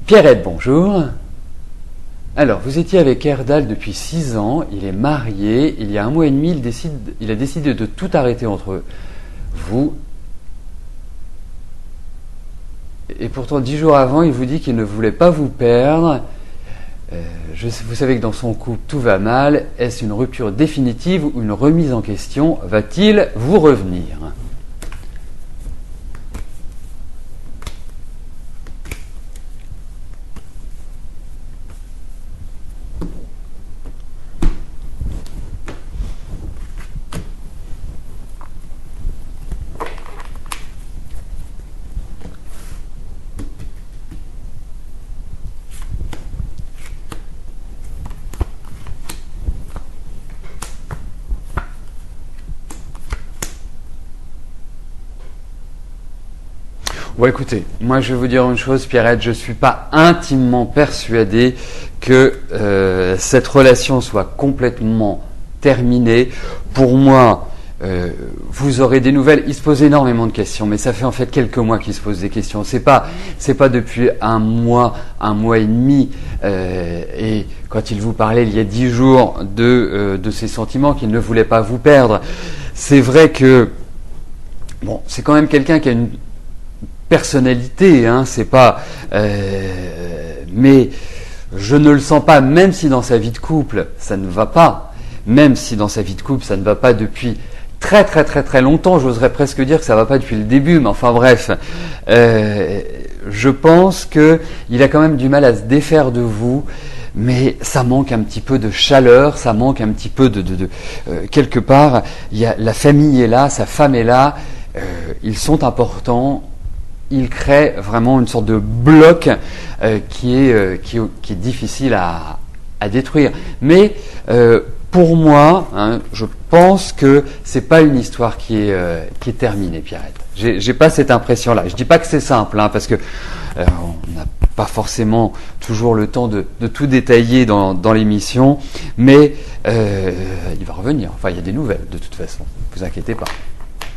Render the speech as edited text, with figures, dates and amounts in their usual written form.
Pierrette, bonjour. Alors, vous étiez avec Erdal depuis 6 ans, il est marié, il y a 1 mois et demi, il a décidé de tout arrêter entre vous. Et pourtant, 10 jours avant, il vous dit qu'il ne voulait pas vous perdre. Vous savez que dans son couple, tout va mal. Est-ce une rupture définitive ou une remise en question? Va-t-il vous revenir? Bon, écoutez, moi je vais vous dire une chose, Pierrette, je ne suis pas intimement persuadé que cette relation soit complètement terminée. Pour moi, vous aurez des nouvelles. Il se pose énormément de questions, mais ça fait en fait quelques mois qu'il se pose des questions. C'est pas depuis 1 mois et demi, et quand il vous parlait il y a 10 jours de ses sentiments, qu'il ne voulait pas vous perdre. C'est vrai que bon, c'est quand même quelqu'un qui a une personnalité, hein, c'est pas. Mais je ne le sens pas, même si dans sa vie de couple ça ne va pas, même si dans sa vie de couple ça ne va pas depuis très très très très longtemps, j'oserais presque dire que ça va pas depuis le début, mais enfin bref, je pense que il a quand même du mal à se défaire de vous. Mais ça manque un petit peu de chaleur, ça manque un petit peu de quelque part. La famille est là, sa femme est là, ils sont importants. Il crée vraiment une sorte de bloc qui est difficile à détruire. Mais pour moi, hein, je pense que c'est pas une histoire qui est terminée, Pierrette. J'ai pas cette impression-là. Je dis pas que c'est simple, hein, parce que on n'a pas forcément toujours le temps de tout détailler dans l'émission, mais il va revenir. Enfin, il y a des nouvelles de toute façon. Ne vous inquiétez pas.